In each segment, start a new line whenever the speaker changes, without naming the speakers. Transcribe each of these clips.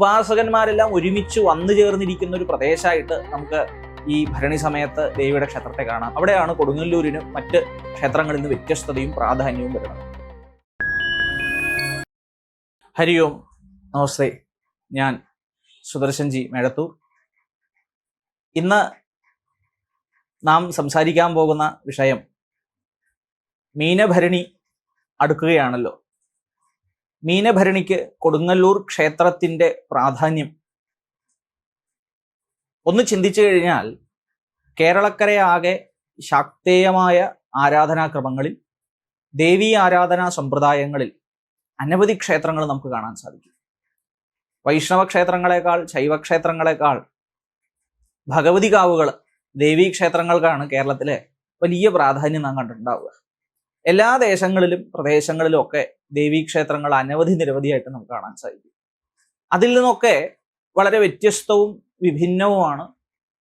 ഉപാസകന്മാരെല്ലാം ഒരുമിച്ച് വന്നു ചേർന്നിരിക്കുന്ന ഒരു പ്രദേശമായിട്ട് നമുക്ക് ഈ ഭരണി സമയത്ത് ദേവിയുടെ ക്ഷേത്രത്തെ കാണാം. അവിടെയാണ് കൊടുങ്ങല്ലൂരിന് മറ്റ് ക്ഷേത്രങ്ങളിൽ നിന്ന് വ്യത്യസ്തതയും പ്രാധാന്യവും വരുന്നത്. ഹരി ഓം, നമസ്തേ. ഞാൻ സുദർശൻജി മേഴത്തൂർ. ഇന്ന് നാം സംസാരിക്കാൻ പോകുന്ന വിഷയം മീനഭരണി അടുക്കുകയാണല്ലോ. മീനഭരണിക്ക് കൊടുങ്ങല്ലൂർ ക്ഷേത്രത്തിന്റെ പ്രാധാന്യം ഒന്ന് ചിന്തിച്ചു കഴിഞ്ഞാൽ കേരളക്കരയാകെ ശാക്തേയമായ ആരാധനാക്രമങ്ങളിൽ, ദേവീ ആരാധനാ സമ്പ്രദായങ്ങളിൽ അനവധി ക്ഷേത്രങ്ങൾ നമുക്ക് കാണാൻ സാധിക്കും. വൈഷ്ണവ ക്ഷേത്രങ്ങളെക്കാൾ, ശൈവക്ഷേത്രങ്ങളെക്കാൾ ഭഗവതി കാവുകൾ, ദേവീ ക്ഷേത്രങ്ങൾക്കാണ് കേരളത്തിലെ വലിയ പ്രാധാന്യം നാം കണ്ടിട്ടുണ്ടാവുക. എല്ലാ ദേശങ്ങളിലും പ്രദേശങ്ങളിലും ഒക്കെ ദേവീക്ഷേത്രങ്ങൾ നിരവധിയായിട്ട് നമുക്ക് കാണാൻ സാധിക്കും. അതിൽ നിന്നൊക്കെ വളരെ വ്യത്യസ്തവും വിഭിന്നവുമാണ്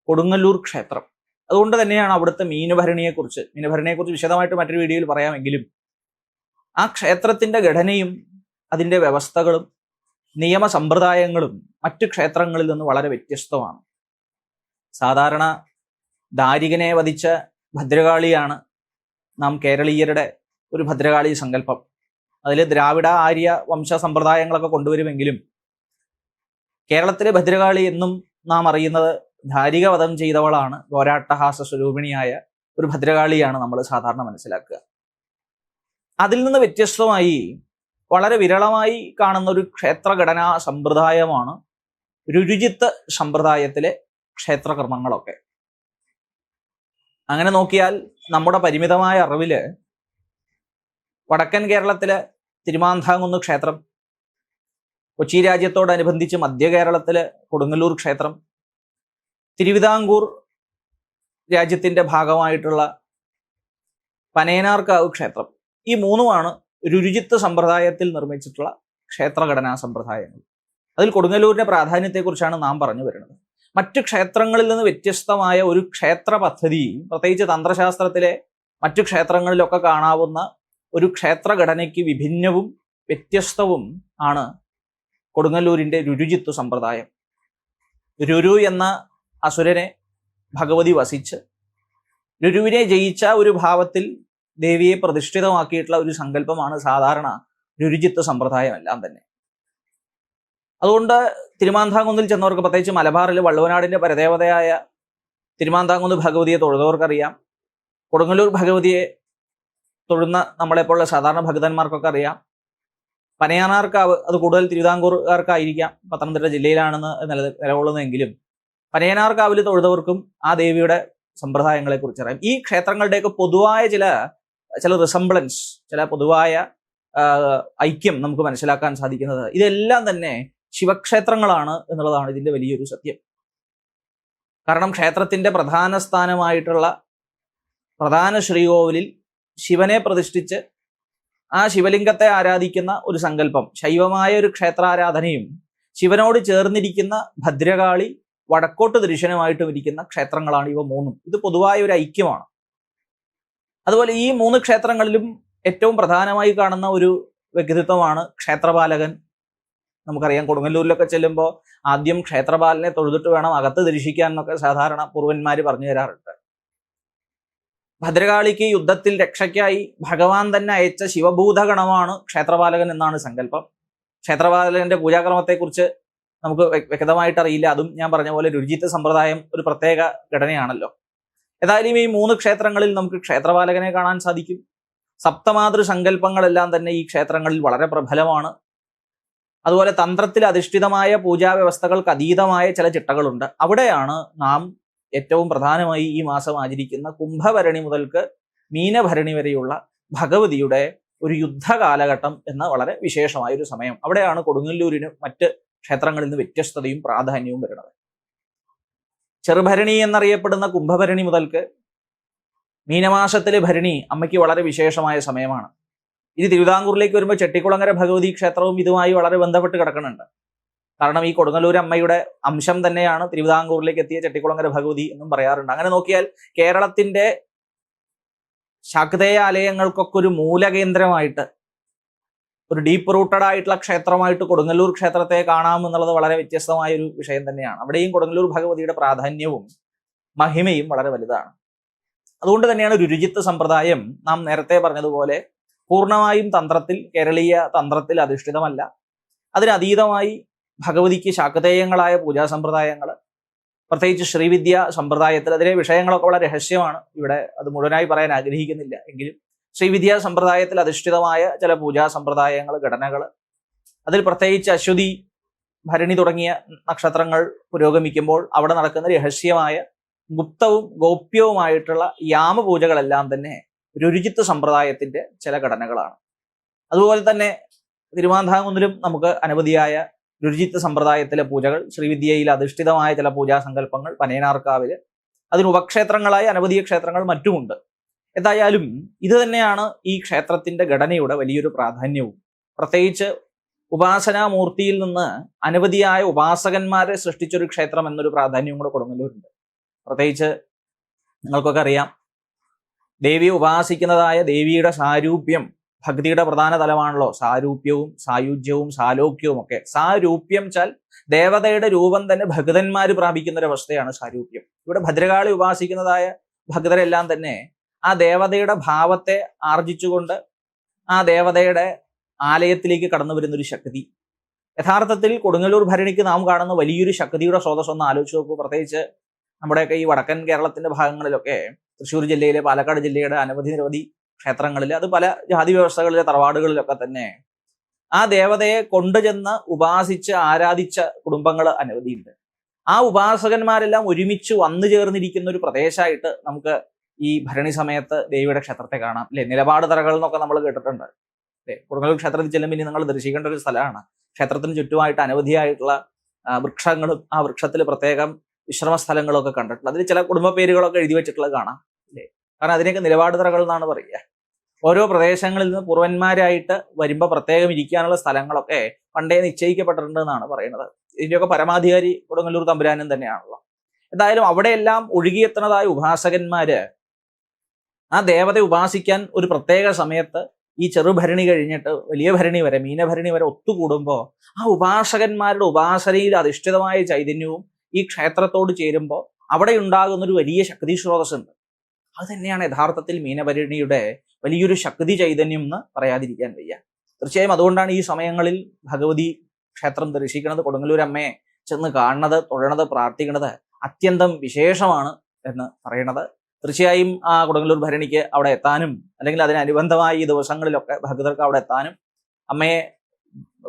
കൊടുങ്ങല്ലൂർ ക്ഷേത്രം. അതുകൊണ്ട് തന്നെയാണ് അവിടുത്തെ മീനഭരണിയെക്കുറിച്ച് വിശദമായിട്ട് മറ്റൊരു വീഡിയോയിൽ പറയാമെങ്കിലും ആ ക്ഷേത്രത്തിന്റെ ഘടനയും അതിൻ്റെ വ്യവസ്ഥകളും നിയമ സമ്പ്രദായങ്ങളും മറ്റു ക്ഷേത്രങ്ങളിൽ നിന്ന് വളരെ വ്യത്യസ്തമാണ്. സാധാരണ ദാരികനെ വധിച്ച ഭദ്രകാളിയാണ് നാം കേരളീയരുടെ ഒരു ഭദ്രകാളി സങ്കല്പം. അതിൽ ദ്രാവിഡ ആര്യ വംശ സമ്പ്രദായങ്ങളൊക്കെ കൊണ്ടുവരുമെങ്കിലും കേരളത്തിലെ ഭദ്രകാളി എന്നും നാം അറിയുന്നത് ധാരിക വധം ചെയ്തവളാണ്, ഘോരാട്ടഹാസ സ്വരൂപിണിയായ ഒരു ഭദ്രകാളിയാണ് നമ്മൾ സാധാരണ മനസ്സിലാക്കുക. അതിൽ നിന്ന് വ്യത്യസ്തമായി വളരെ വിരളമായി കാണുന്ന ഒരു ക്ഷേത്രഘടനാ സമ്പ്രദായമാണ് രുരുജിത്ത് സമ്പ്രദായത്തിലെ ക്ഷേത്രകർമ്മങ്ങളൊക്കെ. അങ്ങനെ നോക്കിയാൽ നമ്മുടെ പരിമിതമായ അറിവില് വടക്കൻ കേരളത്തിലെ തിരുമാന്താംകുന്ന് ക്ഷേത്രം, കൊച്ചി രാജ്യത്തോടനുബന്ധിച്ച് മധ്യ കേരളത്തിലെ കൊടുങ്ങല്ലൂർ ക്ഷേത്രം, തിരുവിതാംകൂർ രാജ്യത്തിന്റെ ഭാഗമായിട്ടുള്ള പനയനാർക്കാവ് ക്ഷേത്രം, ഈ മൂന്നുമാണ് രുരുജിത്ത് സമ്പ്രദായത്തിൽ നിർമ്മിച്ചിട്ടുള്ള ക്ഷേത്രഘടനാ സമ്പ്രദായങ്ങൾ. അതിൽ കൊടുങ്ങല്ലൂരിന്റെ പ്രാധാന്യത്തെക്കുറിച്ചാണ് നാം പറഞ്ഞു വരുന്നത്. മറ്റു ക്ഷേത്രങ്ങളിൽ നിന്ന് വ്യത്യസ്തമായ ഒരു ക്ഷേത്ര പദ്ധതി, പ്രത്യേകിച്ച് തന്ത്രശാസ്ത്രത്തിലെ മറ്റു ക്ഷേത്രങ്ങളിലൊക്കെ കാണാവുന്ന ഒരു ക്ഷേത്രഘടനയ്ക്ക് വിഭിന്നവും വ്യത്യസ്തവും ആണ് കൊടുങ്ങല്ലൂരിന്റെ രുരുജിത്ത് സമ്പ്രദായം. രുരു എന്ന അസുരനെ ഭഗവതി വസിച്ച് രുരുവിനെ ജയിച്ച ഒരു ഭാവത്തിൽ ദേവിയെ പ്രതിഷ്ഠിതമാക്കിയിട്ടുള്ള ഒരു സങ്കല്പമാണ് സാധാരണ രുരുജിത്ത് സമ്പ്രദായം എല്ലാം തന്നെ. അതുകൊണ്ട് തിരുമാന്താംകുന്നിൽ ചെന്നവർക്ക്, പ്രത്യേകിച്ച് മലബാറിൽ വള്ളുവനാടിന്റെ പരദേവതയായ തിരുമാന്താംകുന്ന് ഭഗവതിയെ തൊഴുതവർക്കറിയാം. കൊടുങ്ങല്ലൂർ ഭഗവതിയെ തൊഴുന്ന നമ്മളെപ്പോലുള്ള സാധാരണ ഭക്തന്മാർക്കൊക്കെ അറിയാം. പനയനാർക്കാവ്, അത് കൂടുതൽ തിരുവിതാംകൂറുകാർക്കായിരിക്കാം, പത്തനംതിട്ട ജില്ലയിലാണെന്ന് നിലകൊള്ളുന്നതെങ്കിലും പനയനാർക്കാവിൽ തൊഴുതവർക്കും ആ ദേവിയുടെ സമ്പ്രദായങ്ങളെ കുറിച്ച് അറിയാം. ഈ ക്ഷേത്രങ്ങളുടെയൊക്കെ പൊതുവായ ചില റിസംബ്ലൻസ്, ചില പൊതുവായ ഐക്യം നമുക്ക് മനസ്സിലാക്കാൻ സാധിക്കുന്നത് ഇതെല്ലാം തന്നെ ശിവക്ഷേത്രങ്ങളാണ് എന്നുള്ളതാണ് ഇതിന്റെ വലിയൊരു സത്യം. കാരണം ക്ഷേത്രത്തിന്റെ പ്രധാന സ്ഥാനമായിട്ടുള്ള പ്രധാന ശ്രീകോവിലിൽ ശിവനെ പ്രതിഷ്ഠിച്ച് ആ ശിവലിംഗത്തെ ആരാധിക്കുന്ന ഒരു സങ്കല്പം, ശൈവമായ ഒരു ക്ഷേത്രാരാധനയും ശിവനോട് ചേർന്നിരിക്കുന്ന ഭദ്രകാളി വടക്കോട്ട് ദർശനമായിട്ടും ഇരിക്കുന്ന ക്ഷേത്രങ്ങളാണ് ഇവ മൂന്നും. ഇത് പൊതുവായ ഒരു ഐക്യമാണ്. അതുപോലെ ഈ മൂന്ന് ക്ഷേത്രങ്ങളിലും ഏറ്റവും പ്രധാനമായി കാണുന്ന ഒരു വ്യക്തിത്വമാണ് ക്ഷേത്രപാലകൻ. നമുക്കറിയാം, കൊടുങ്ങല്ലൂരിലൊക്കെ ചെല്ലുമ്പോൾ ആദ്യം ക്ഷേത്രപാലനെ തൊഴുതിട്ട് വേണം അകത്ത് ദർശിക്കാൻ എന്നൊക്കെ സാധാരണ പൂർവന്മാര് പറഞ്ഞു തരാറുണ്ട്. ഭദ്രകാളിക്ക് യുദ്ധത്തിൽ രക്ഷയ്ക്കായി ഭഗവാൻ തന്നെ അയച്ച ശിവഭൂതഗണമാണ് ക്ഷേത്രപാലകൻ എന്നാണ് സങ്കല്പം. ക്ഷേത്രപാലകന്റെ പൂജാക്രമത്തെക്കുറിച്ച് നമുക്ക് വ്യക്തമായിട്ട് അറിയില്ല. അതും ഞാൻ പറഞ്ഞ പോലെ രുരുജിത്ത് സമ്പ്രദായം ഒരു പ്രത്യേക ഘടനയാണല്ലോ. ഏതായാലും ഈ മൂന്ന് ക്ഷേത്രങ്ങളിൽ നമുക്ക് ക്ഷേത്രപാലകനെ കാണാൻ സാധിക്കും. സപ്തമാതൃ സങ്കല്പങ്ങളെല്ലാം തന്നെ ഈ ക്ഷേത്രങ്ങളിൽ വളരെ പ്രബലമാണ്. അതുപോലെ തന്ത്രത്തിൽ അധിഷ്ഠിതമായ പൂജാവ്യവസ്ഥകൾക്ക് അതീതമായ ചില ചിട്ടകളുണ്ട്. അവിടെയാണ് നാം ഏറ്റവും പ്രധാനമായി ഈ മാസം ആചരിക്കുന്ന കുംഭഭരണി മുതൽക്ക് മീനഭരണി വരെയുള്ള ഭഗവതിയുടെ ഒരു യുദ്ധകാലഘട്ടം എന്ന വളരെ വിശേഷമായ ഒരു സമയം. അവിടെയാണ് കൊടുങ്ങല്ലൂരിന് മറ്റ് ക്ഷേത്രങ്ങളിൽ നിന്ന് വ്യത്യസ്തതയും പ്രാധാന്യവും വരുന്നത്. ചെറുഭരണി എന്നറിയപ്പെടുന്ന കുംഭഭരണി മുതൽക്ക് മീനമാസത്തിലെ ഭരണി അമ്മയ്ക്ക് വളരെ വിശേഷമായ സമയമാണ്. ഇത് തിരുവിതാംകൂറിലേക്ക് വരുമ്പോൾ ചെട്ടിക്കുളങ്ങര ഭഗവതി ക്ഷേത്രവും ഇതുമായി വളരെ ബന്ധപ്പെട്ട് കിടക്കുന്നുണ്ട്. കാരണം ഈ കൊടുങ്ങല്ലൂർ അമ്മയുടെ അംശം തന്നെയാണ് തിരുവിതാംകൂറിലേക്ക് എത്തിയ ചെട്ടിക്കുളങ്ങര ഭഗവതി എന്നും പറയാറുണ്ട്. അങ്ങനെ നോക്കിയാൽ കേരളത്തിന്റെ ശാക്തേയ ആലയങ്ങൾക്കൊക്കെ ഒരു മൂലകേന്ദ്രമായിട്ട് ഒരു ഡീപ്പ് റൂട്ടഡ് ആയിട്ടുള്ള ക്ഷേത്രമായിട്ട് കൊടുങ്ങല്ലൂർ ക്ഷേത്രത്തെ കാണാം എന്നുള്ളത് വളരെ വ്യത്യസ്തമായ ഒരു വിഷയം തന്നെയാണ്. അവിടെയും കൊടുങ്ങല്ലൂർ ഭഗവതിയുടെ പ്രാധാന്യവും മഹിമയും വളരെ വലുതാണ്. അതുകൊണ്ട് തന്നെയാണ് രുചിത്ത് സമ്പ്രദായം നാം നേരത്തെ പറഞ്ഞതുപോലെ പൂർണ്ണമായും തന്ത്രത്തിൽ, കേരളീയ തന്ത്രത്തിൽ അധിഷ്ഠിതമല്ല. അതിനതീതമായി ഭഗവതിക്ക് ശാക്തേയങ്ങളായ പൂജാ സമ്പ്രദായങ്ങൾ, പ്രത്യേകിച്ച് ശ്രീവിദ്യ സമ്പ്രദായത്തിൽ അതിലെ വിഷയങ്ങളൊക്കെ വളരെ രഹസ്യമാണ്. ഇവിടെ അത് മുഴുവനായി പറയാൻ ആഗ്രഹിക്കുന്നില്ല. എങ്കിലും ശ്രീവിദ്യാ സമ്പ്രദായത്തിൽ അധിഷ്ഠിതമായ ചില പൂജാ സമ്പ്രദായങ്ങൾ, ഘടനകൾ, അതിൽ പ്രത്യേകിച്ച് അശ്വതി, ഭരണി തുടങ്ങിയ നക്ഷത്രങ്ങൾ പുരോഗമിക്കുമ്പോൾ അവിടെ നടക്കുന്ന രഹസ്യമായ ഗുപ്തവും ഗോപ്യവുമായിട്ടുള്ള യാമപൂജകളെല്ലാം തന്നെ രുചിത്ത് സമ്പ്രദായത്തിന്റെ ചില ഘടനകളാണ്. അതുപോലെ തന്നെ തിരുമാന്ധാംകുന്നിലും നമുക്ക് അനവധിയായ രുചിത്ത് സമ്പ്രദായത്തിലെ പൂജകൾ, ശ്രീവിദ്യയിൽ അധിഷ്ഠിതമായ ചില പൂജാ സങ്കല്പങ്ങൾ, പനയനാർക്കാവില് അതിന് ഉപക്ഷേത്രങ്ങളായ അനവധി ക്ഷേത്രങ്ങൾ മറ്റുമുണ്ട്. എന്തായാലും ഇത് തന്നെയാണ് ഈ ക്ഷേത്രത്തിന്റെ ഘടനയുടെ വലിയൊരു പ്രാധാന്യവും. പ്രത്യേകിച്ച് ഉപാസനാമൂർത്തിയിൽ നിന്ന് അനവധിയായ ഉപാസകന്മാരെ സൃഷ്ടിച്ചൊരു ക്ഷേത്രം എന്നൊരു പ്രാധാന്യവും കൂടെ കൊടുങ്ങല്ലൂരുണ്ട്. പ്രത്യേകിച്ച് നിങ്ങൾക്കൊക്കെ അറിയാം, ദേവിയെ ഉപാസിക്കുന്നതായ ദേവിയുടെ സാരൂപ്യം ഭക്തിയുടെ പ്രധാന തലമാണല്ലോ. സാരൂപ്യവും സായുജ്യവും സാലോക്യവും ഒക്കെ. സാരൂപ്യം വെച്ചാൽ ദേവതയുടെ രൂപം തന്നെ ഭക്തന്മാര് പ്രാപിക്കുന്ന ഒരു അവസ്ഥയാണ് സാരൂപ്യം. ഇവിടെ ഭദ്രകാളി ഉപാസിക്കുന്നതായ ഭക്തരെല്ലാം തന്നെ ആ ദേവതയുടെ ഭാവത്തെ ആർജിച്ചുകൊണ്ട് ആ ദേവതയുടെ ആലയത്തിലേക്ക് കടന്നു വരുന്നൊരു ശക്തി. യഥാർത്ഥത്തിൽ കൊടുങ്ങല്ലൂർ ഭരണിക്ക് നാം കാണുന്ന വലിയൊരു ശക്തിയുടെ സ്രോതസ് ഒന്ന് ആലോചിച്ച് നോക്കൂ. പ്രത്യേകിച്ച് നമ്മുടെയൊക്കെ ഈ വടക്കൻ കേരളത്തിന്റെ ഭാഗങ്ങളിലൊക്കെ, തൃശ്ശൂർ ജില്ലയിലെ, പാലക്കാട് ജില്ലയുടെ നിരവധി ക്ഷേത്രങ്ങളിൽ, അത് പല ജാതി വ്യവസ്ഥകളിലെ തറവാടുകളിലൊക്കെ തന്നെ ആ ദേവതയെ കൊണ്ടുചെന്ന് ഉപാസിച്ച് ആരാധിച്ച കുടുംബങ്ങൾ അനവധിയുണ്ട്. ആ ഉപാസകന്മാരെല്ലാം ഒരുമിച്ച് വന്നു ചേർന്നിരിക്കുന്ന ഒരു പ്രദേശമായിട്ട് നമുക്ക് ഈ ഭരണി സമയത്ത് ദേവിയുടെ ക്ഷേത്രത്തെ കാണാം. അല്ലെ, നിലപാട് തറകൾ എന്നൊക്കെ നമ്മൾ കേട്ടിട്ടുണ്ട്. അല്ലെ, കൊടുങ്ങല്ലൂർ ക്ഷേത്രത്തിൽ ചെല്ലുമ്പോൾ ഇനി നിങ്ങൾ ദർശിക്കേണ്ട ഒരു സ്ഥലമാണ്. ക്ഷേത്രത്തിന് ചുറ്റുമായിട്ട് അനവധിയായിട്ടുള്ള വൃക്ഷങ്ങളും ആ വൃക്ഷത്തിൽ പ്രത്യേകം വിശ്രമ സ്ഥലങ്ങളൊക്കെ കണ്ടിട്ടുണ്ട്. അതിൽ ചില കുടുംബ പേരുകളൊക്കെ എഴുതി വെച്ചിട്ടുള്ളത് കാണാം. അല്ലേ, കാരണം അതിനെയൊക്കെ നിലപാട് തറകൾ എന്നാണ് പറയുക. ഓരോ പ്രദേശങ്ങളിൽ നിന്ന് പൂർവന്മാരായിട്ട് വരുമ്പോൾ പ്രത്യേകം ഇരിക്കാനുള്ള സ്ഥലങ്ങളൊക്കെ പണ്ടേ നിശ്ചയിക്കപ്പെട്ടിട്ടുണ്ട് എന്നാണ് പറയുന്നത്. ഇതിന്റെയൊക്കെ പരമാധികാരി കൊടുങ്ങല്ലൂർ തമ്പുരാനും തന്നെയാണല്ലോ. എന്തായാലും അവിടെയെല്ലാം ഒഴുകിയെത്തുന്നതായ ഉപാസകന്മാര് ആ ദേവതയെ ഉപാസിക്കാൻ ഒരു പ്രത്യേക സമയത്ത് ഈ ചെറുഭരണി കഴിഞ്ഞിട്ട് വലിയ ഭരണി വരെ, മീനഭരണി വരെ ഒത്തുകൂടുമ്പോൾ ആ ഉപാസകന്മാരുടെ ഉപാസനയിൽ അധിഷ്ഠിതമായ ചൈതന്യവും ഈ ക്ഷേത്രത്തോട് ചേരുമ്പോൾ അവിടെ ഉണ്ടാകുന്നൊരു വലിയ ശക്തി സ്രോതസ് ഉണ്ട്. അത് തന്നെയാണ് യഥാർത്ഥത്തിൽ മീനഭരണിയുടെ വലിയൊരു ശക്തി ചൈതന്യം എന്ന് പറയാതിരിക്കാൻ വയ്യ. തീർച്ചയായും അതുകൊണ്ടാണ് ഈ സമയങ്ങളിൽ ഭഗവതി ക്ഷേത്രം ദർശിക്കുന്നത്, കൊടുങ്ങല്ലൂർ അമ്മയെ ചെന്ന് കാണുന്നത്, തൊഴണത്, പ്രാർത്ഥിക്കുന്നത് അത്യന്തം വിശേഷമാണ് എന്ന് പറയണത്. തീർച്ചയായും ആ കൊടുങ്ങല്ലൂർ ഭരണിക്ക് അവിടെ എത്താനും അല്ലെങ്കിൽ അതിനനുബന്ധമായ ഈ ദിവസങ്ങളിലൊക്കെ ഭക്തർക്ക് അവിടെ എത്താനും അമ്മയെ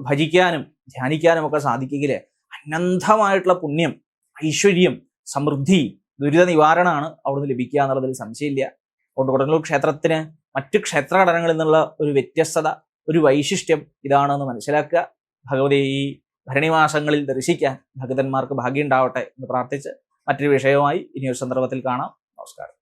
ഭജിക്കാനും ധ്യാനിക്കാനും ഒക്കെ സാധിക്കുകയിൽ അനന്തമായിട്ടുള്ള പുണ്യം, ഐശ്വര്യം, സമൃദ്ധി, ദുരിത നിവാരണമാണ് അവിടുന്ന് ലഭിക്കുക എന്നുള്ളതിൽ സംശയമില്ല. അതുകൊണ്ട് കൊടുങ്ങല്ലൂർ ക്ഷേത്രത്തിന് മറ്റു ക്ഷേത്രഘടനകളിൽ നിന്നുള്ള ഒരു വ്യത്യസ്തത, ഒരു വൈശിഷ്ട്യം ഇതാണെന്ന് മനസ്സിലാക്കുക. ഭഗവതി ഈ ഭരണിമാസങ്ങളിൽ ദർശിക്കാൻ ഭക്തന്മാർക്ക് ഭാഗ്യം ഉണ്ടാവട്ടെ എന്ന് പ്രാർത്ഥിച്ച് മറ്റൊരു വിഷയവുമായി ഇനിയൊരു സന്ദർഭത്തിൽ കാണാം. നമസ്കാരം.